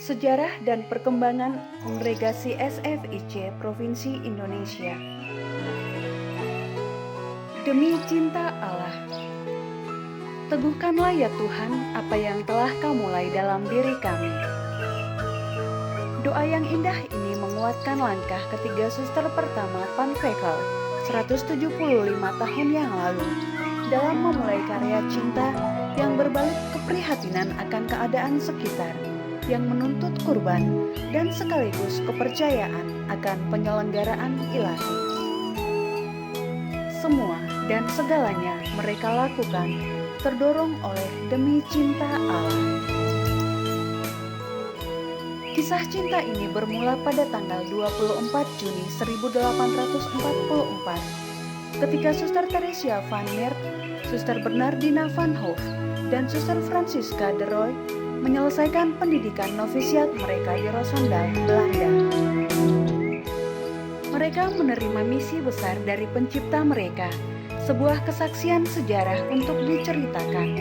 Sejarah dan Perkembangan Kongregasi SFIC Provinsi Indonesia. Demi cinta Allah, teguhkanlah ya Tuhan apa yang telah Kau mulai dalam diri kami. Doa yang indah ini menguatkan langkah ketiga suster pertama Van Vekel 175 tahun yang lalu dalam memulai karya cinta yang berbalut keprihatinan akan keadaan sekitar, yang menuntut kurban dan sekaligus kepercayaan akan penyelenggaraan ilahi. Semua dan segalanya mereka lakukan terdorong oleh demi cinta Allah. Kisah cinta ini bermula pada tanggal 24 Juni 1844 ketika Suster Theresia van Meert, Suster Bernardina van Hoof, dan Suster Francisca de Roy menyelesaikan pendidikan novisiat mereka di Roosendaal, Belanda. Mereka menerima misi besar dari pencipta mereka, sebuah kesaksian sejarah untuk diceritakan,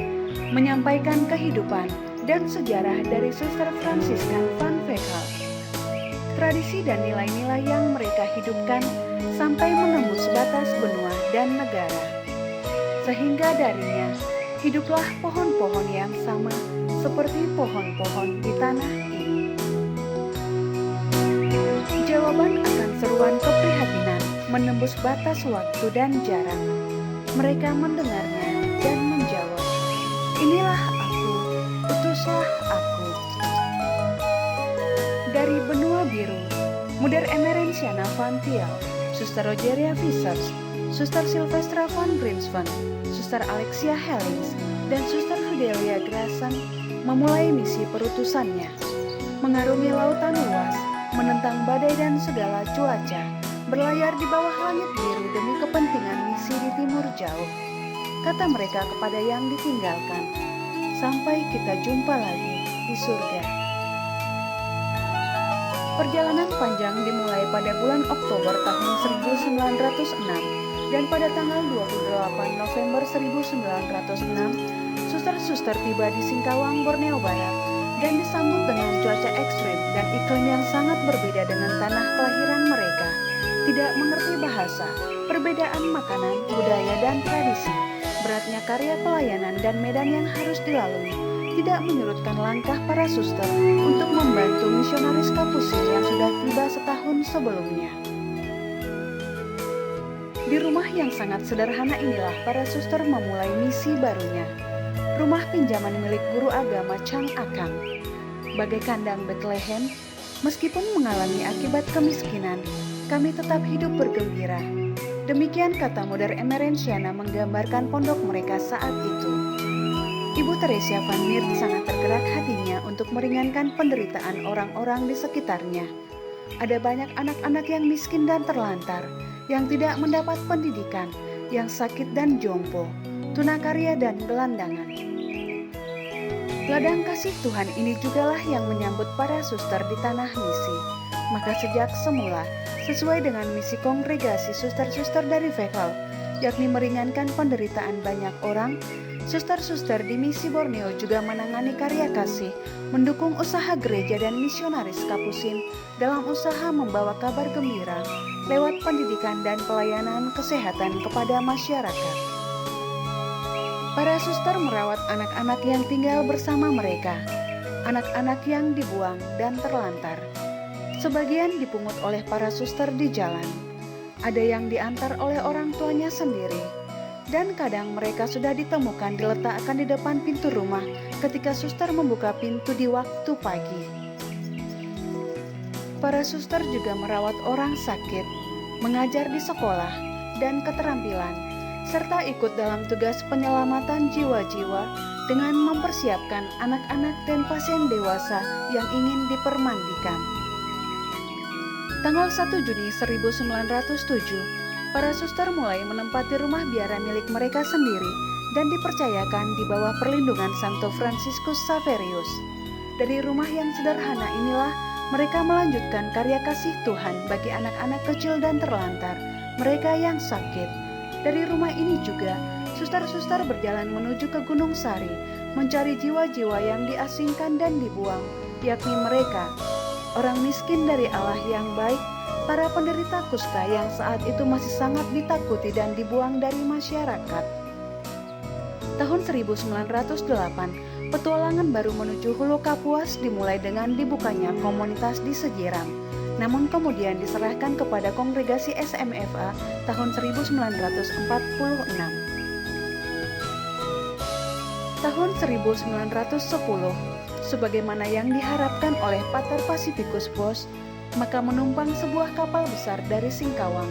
menyampaikan kehidupan dan sejarah dari Suster Franciscan van Vekel. Tradisi dan nilai-nilai yang mereka hidupkan sampai menembus batas benua dan negara. Sehingga darinya, hiduplah pohon-pohon yang sama seperti pohon-pohon di tanah ini. Jawaban akan seruan keprihatinan menembus batas waktu dan jarak. Mereka mendengarnya dan menjawab, "Inilah aku, utuslah aku." Dari benua biru, Moeder Emerentiana van Thiel, Suster Rogeria Vissers, Suster Sylvestra van Brinsven, Suster Alexia Hellings, dan Suster Fidelia Grassen memulai misi perutusannya, mengarungi lautan luas, menentang badai dan segala cuaca, berlayar di bawah langit biru demi kepentingan misi di timur jauh. Kata mereka kepada yang ditinggalkan, "Sampai kita jumpa lagi di surga." Perjalanan panjang dimulai pada bulan Oktober tahun 1906 dan pada tanggal 28 November 1906, suster-suster tiba di Singkawang, Borneo Barat dan disambut dengan cuaca ekstrim dan iklim yang sangat berbeda dengan tanah kelahiran mereka. Tidak mengerti bahasa, perbedaan makanan, budaya, dan tradisi, beratnya karya pelayanan dan medan yang harus dilalui, tidak menyurutkan langkah para suster untuk membantu misionaris Kapusin yang sudah tiba setahun sebelumnya. Di rumah yang sangat sederhana inilah para suster memulai misi barunya. Rumah pinjaman milik guru agama Chang Akang. Bagai kandang Bethlehem, meskipun mengalami akibat kemiskinan, kami tetap hidup bergembira. Demikian kata Moeder Emerentiana menggambarkan pondok mereka saat itu. Ibu Theresia van Meert sangat tergerak hatinya untuk meringankan penderitaan orang-orang di sekitarnya. Ada banyak anak-anak yang miskin dan terlantar, yang tidak mendapat pendidikan, yang sakit dan jompo, tunakarya dan gelandangan. Ladang kasih Tuhan ini jugalah yang menyambut para suster di tanah misi. Maka sejak semula, sesuai dengan misi kongregasi suster-suster dari Vekel, yakni meringankan penderitaan banyak orang, suster-suster di misi Borneo juga menangani karya kasih, mendukung usaha gereja dan misionaris Kapusin dalam usaha membawa kabar gembira lewat pendidikan dan pelayanan kesehatan kepada masyarakat. Para suster merawat anak-anak yang tinggal bersama mereka, anak-anak yang dibuang dan terlantar. Sebagian dipungut oleh para suster di jalan, ada yang diantar oleh orang tuanya sendiri, dan kadang mereka sudah ditemukan diletakkan di depan pintu rumah ketika suster membuka pintu di waktu pagi. Para suster juga merawat orang sakit, mengajar di sekolah, dan keterampilan, serta ikut dalam tugas penyelamatan jiwa-jiwa dengan mempersiapkan anak-anak dan pasien dewasa yang ingin dipermandikan. Tanggal 1 Juni 1907, para suster mulai menempati rumah biara milik mereka sendiri dan dipercayakan di bawah perlindungan Santo Franciscus Xaverius. Dari rumah yang sederhana inilah mereka melanjutkan karya kasih Tuhan bagi anak-anak kecil dan terlantar, mereka yang sakit. Dari rumah ini juga, suster-suster berjalan menuju ke Gunung Sari, mencari jiwa-jiwa yang diasingkan dan dibuang, yakni mereka, orang miskin dari Allah yang baik, para penderita kusta yang saat itu masih sangat ditakuti dan dibuang dari masyarakat. Tahun 1908, petualangan baru menuju Hulu Kapuas dimulai dengan dibukanya komunitas di Sejiram, namun kemudian diserahkan kepada kongregasi SMFA tahun 1946. Tahun 1910, sebagaimana yang diharapkan oleh Pater Pacificus Bos, maka menumpang sebuah kapal besar dari Singkawang,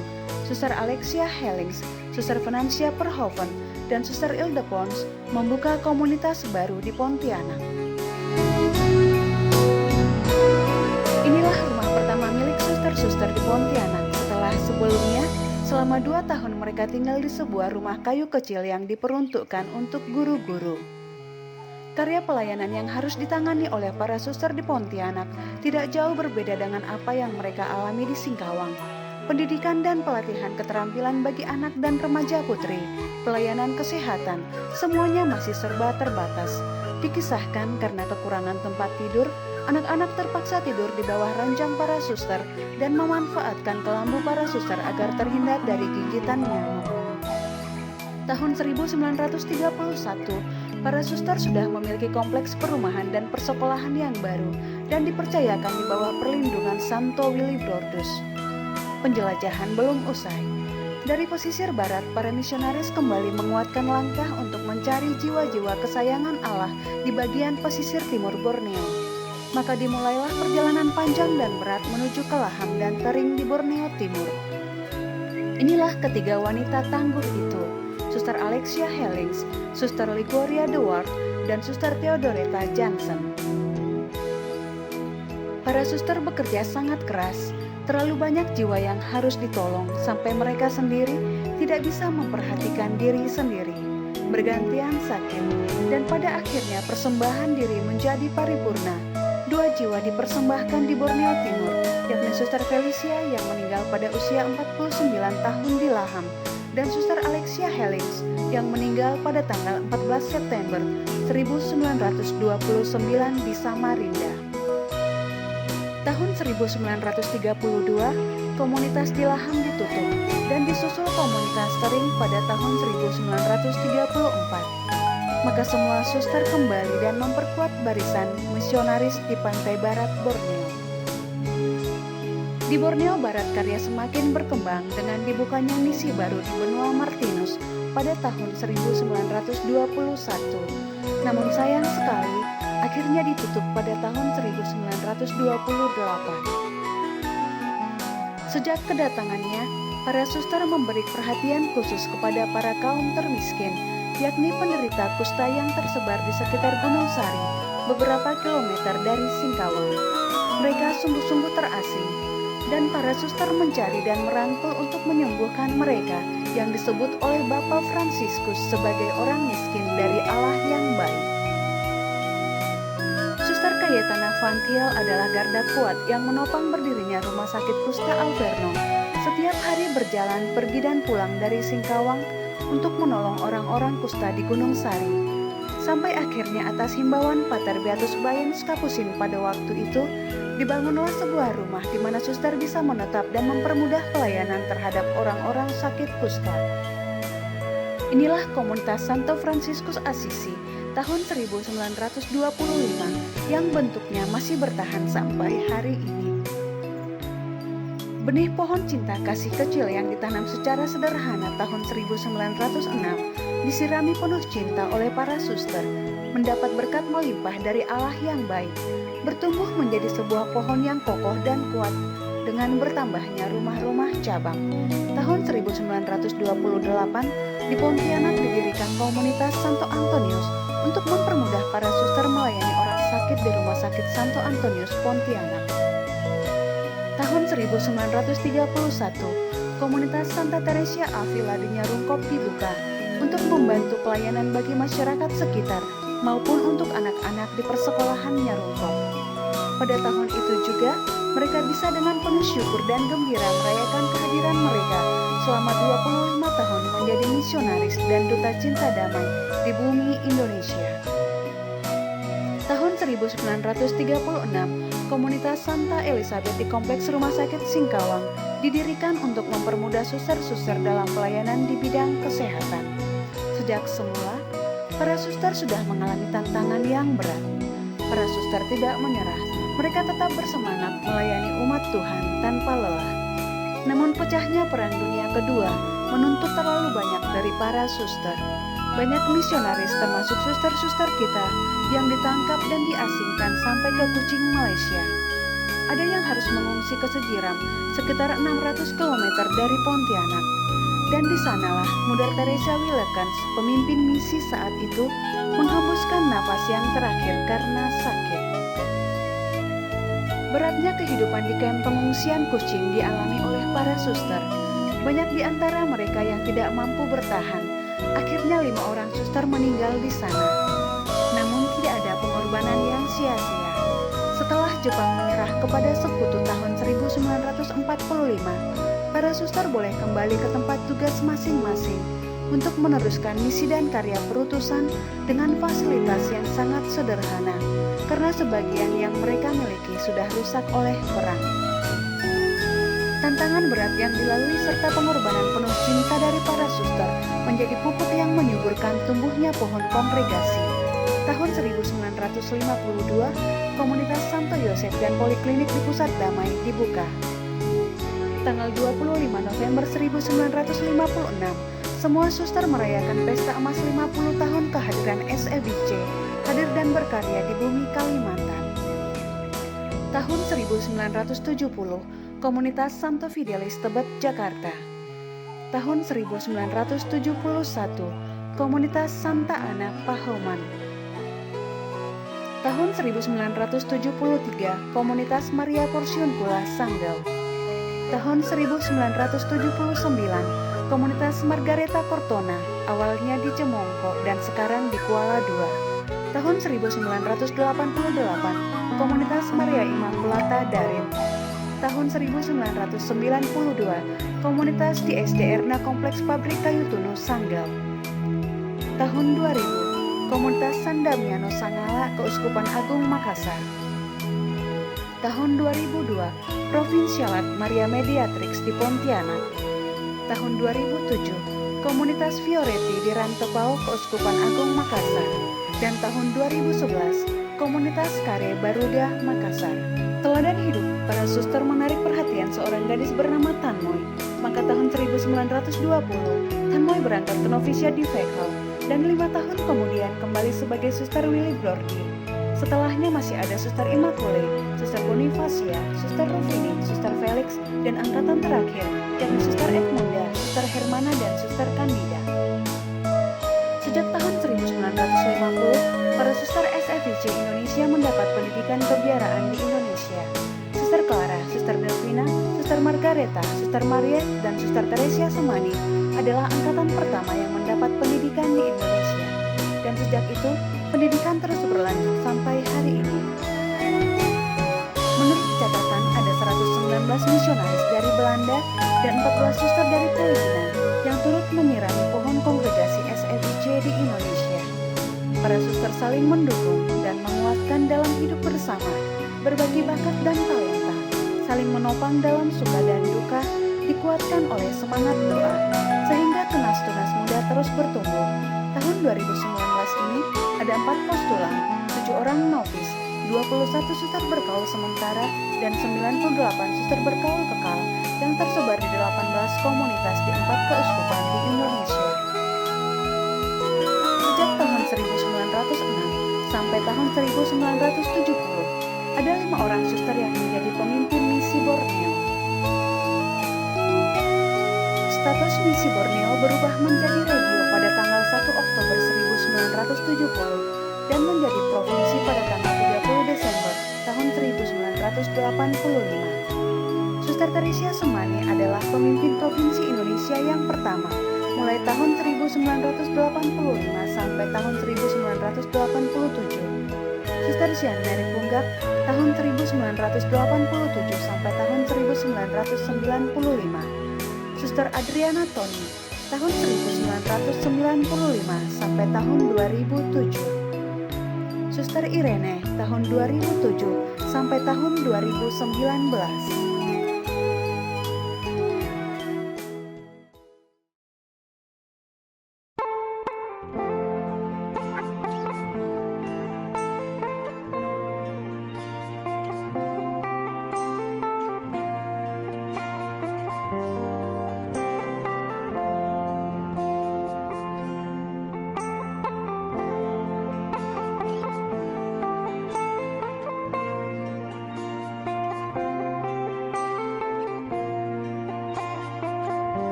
Suster Alexia Hellings, Suster Venancia Verhoeven, dan Suster Ilde Pons membuka komunitas baru di Pontianak. Inilah rumah pertama milik suster-suster di Pontianak setelah sebelumnya selama 2 tahun mereka tinggal di sebuah rumah kayu kecil yang diperuntukkan untuk guru-guru. Karya pelayanan yang harus ditangani oleh para suster di Pontianak tidak jauh berbeda dengan apa yang mereka alami di Singkawang. Pendidikan dan pelatihan keterampilan bagi anak dan remaja putri, pelayanan kesehatan, semuanya masih serba terbatas. Dikisahkan karena kekurangan tempat tidur, anak-anak terpaksa tidur di bawah ranjang para suster dan memanfaatkan kelambu para suster agar terhindar dari gigitan nyamuk. Tahun 1931, para suster sudah memiliki kompleks perumahan dan persekolahan yang baru dan dipercayakan di bawah perlindungan Santo Willibrordus. Penjelajahan belum usai. Dari pesisir barat, para misionaris kembali menguatkan langkah untuk mencari jiwa-jiwa kesayangan Allah di bagian pesisir timur Borneo. Maka dimulailah perjalanan panjang dan berat menuju ke Laham dan Tering di Borneo Timur. Inilah ketiga wanita tangguh itu, Suster Alexia Hellings, Suster Liguoria de Ward, dan Suster Theodoreta Jansen. Para suster bekerja sangat keras. Terlalu banyak jiwa yang harus ditolong sampai mereka sendiri tidak bisa memperhatikan diri sendiri, bergantian sakit, dan pada akhirnya persembahan diri menjadi paripurna. 2 jiwa dipersembahkan di Borneo Timur, yakni Suster Felicia yang meninggal pada usia 49 tahun di Laham, dan Suster Alexia Hellings yang meninggal pada tanggal 14 September 1929 di Samarinda. Tahun 1932, komunitas di Laham ditutup dan disusul komunitas Tering pada tahun 1934. Maka semua suster kembali dan memperkuat barisan misionaris di pantai barat Borneo. Di Borneo Barat karya semakin berkembang dengan dibukanya misi baru di Benua Martinus pada tahun 1921. Namun sayang sekali, akhirnya ditutup pada tahun 1928. Sejak kedatangannya, para suster memberi perhatian khusus kepada para kaum termiskin, yakni penderita kusta yang tersebar di sekitar Gunung Sari, beberapa kilometer dari Singkawang. Mereka sungguh-sungguh terasing, dan para suster mencari dan merangkul untuk menyembuhkan mereka yang disebut oleh Bapak Fransiskus sebagai orang miskin dari Allah yang baik. Suster Cayetana Van Thiel adalah garda kuat yang menopang berdirinya Rumah Sakit Kusta Alverno. Setiap hari berjalan pergi dan pulang dari Singkawang untuk menolong orang-orang kusta di Gunung Sari. Sampai akhirnya atas himbauan Pater Beatus Bayens Kapusin pada waktu itu, dibangunlah sebuah rumah di mana suster bisa menetap dan mempermudah pelayanan terhadap orang-orang sakit kusta. Inilah komunitas Santo Fransiskus Assisi tahun 1925 yang bentuknya masih bertahan sampai hari ini. Benih pohon cinta kasih kecil yang ditanam secara sederhana tahun 1906 disirami penuh cinta oleh para suster, mendapat berkat melimpah dari Allah yang baik, bertumbuh menjadi sebuah pohon yang kokoh dan kuat dengan bertambahnya rumah-rumah cabang. Tahun 1928 di Pontianak didirikan komunitas Santo Antonius untuk mempermudah para suster melayani orang sakit di Rumah Sakit Santo Antonius Pontianak. Tahun 1931, komunitas Santa Teresia Avila di Nyarungkop dibuka untuk membantu pelayanan bagi masyarakat sekitar maupun untuk anak-anak di persekolahan Nyarungkop. Pada tahun itu juga, mereka bisa dengan penuh syukur dan gembira merayakan kehadiran mereka selama 25 tahun menjadi misionaris dan duta cinta damai di bumi Indonesia. 1936, komunitas Santa Elizabeth di Kompleks Rumah Sakit Singkawang didirikan untuk mempermudah suster-suster dalam pelayanan di bidang kesehatan. Sejak semula, para suster sudah mengalami tantangan yang berat. Para suster tidak menyerah, mereka tetap bersemangat melayani umat Tuhan tanpa lelah. Namun pecahnya Perang Dunia Kedua menuntut terlalu banyak dari para suster. Banyak misionaris termasuk suster-suster kita yang ditangkap dan diasingkan sampai ke Kuching, Malaysia. Ada yang harus mengungsi ke Sejiram, sekitar 600 km dari Pontianak. Dan di sanalah Mother Teresa Willekens, pemimpin misi saat itu, menghembuskan napas yang terakhir karena sakit. Beratnya kehidupan di kamp pengungsian Kuching dialami oleh para suster. Banyak di antara mereka yang tidak mampu bertahan. Akhirnya 5 orang suster meninggal di sana. Namun tidak ada pengorbanan yang sia-sia. Setelah Jepang menyerah kepada sekutu tahun 1945, para suster boleh kembali ke tempat tugas masing-masing untuk meneruskan misi dan karya perutusan dengan fasilitas yang sangat sederhana, karena sebagian yang mereka miliki sudah rusak oleh perang. Tantangan berat yang dilalui serta pengorbanan penuh cinta dari para suster menjadi pupuk yang menyuburkan tumbuhnya pohon kongregasi. Tahun 1952, komunitas Santo Yosef dan Poliklinik di Pusat Damai dibuka. Tanggal 25 November 1956, semua suster merayakan pesta emas 50 tahun kehadiran SEBC, hadir dan berkarya di bumi Kalimantan. Tahun 1970, komunitas Santo Fidelis Tebet, Jakarta. Tahun 1971, komunitas Santa Ana, Pahoman. Tahun 1973, komunitas Maria Porciuncula, Sanggau. Tahun 1979, komunitas Margareta Cortona, awalnya di Cemongko dan sekarang di Kuala Dua. Tahun 1988, komunitas Maria Immaculata, Darin. Tahun 1992, komunitas di SD Erna Kompleks Pabrik Kayu Tunu, Sanggau. Tahun 2000, komunitas Sandamiano Sangala, Keuskupan Agung Makassar. Tahun 2002, Provinsialat Maria Mediatrix di Pontianak. Tahun 2007, komunitas Fioretti di Rantepao, Keuskupan Agung Makassar. Dan tahun 2011, komunitas Kare Baruda, Makassar. Teladan hidup para suster menarik perhatian seorang gadis bernama Tan Moy. Maka tahun 1920, Tan Moy berangkat ke novisiat di Veghel dan 5 tahun kemudian kembali sebagai suster Willy Blordi. Setelahnya masih ada suster Immaculée, suster Bonifacia, suster Rufini, suster Felix, dan angkatan terakhir yakni suster Edmunda, suster Hermana, dan suster Candida. Sejak tahun 1950, para suster SEBC Indonesia mendapat pendidikan kebiaraan di Indonesia. Suster Clara, Suster Delvina, Suster Margareta, Suster Mariet, dan Suster Teresia Semani adalah angkatan pertama yang mendapat pendidikan di Indonesia. Dan sejak itu, pendidikan terus berlanjut sampai hari ini. Menurut catatan, ada 119 misionaris dari Belanda dan 14 suster dari Filipina yang turut menyirami pohon kongregasi SEBC di Indonesia. Para suster saling mendukung dan menguatkan dalam hidup bersama, berbagi bakat dan talenta, saling menopang dalam suka dan duka, dikuatkan oleh semangat doa, sehingga tunas-tunas muda terus bertumbuh. Tahun 2019 ini ada 4 postulan, 7 orang novis, 21 suster berkaul sementara, dan 98 suster berkaul kekal yang tersebar di 18 komunitas di 4 keuskupan di Indonesia. Sejak tahun 1906 sampai tahun 1970, ada 5 orang suster yang menjadi pemimpin misi Borneo. Status misi Borneo berubah menjadi regio pada tanggal 1 Oktober 1970 dan menjadi provinsi pada tanggal 30 Desember tahun 1985. Suster Teresia Semani adalah pemimpin Provinsi Indonesia yang pertama mulai tahun 1985 sampai tahun 1987. Suster Jean Mary Punggak tahun 1987 sampai tahun 1995. Suster Adriana Tony tahun 1995 sampai tahun 2007. Suster Irene tahun 2007 sampai tahun 2019.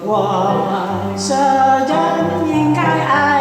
Hoàng sa dân nhìn khai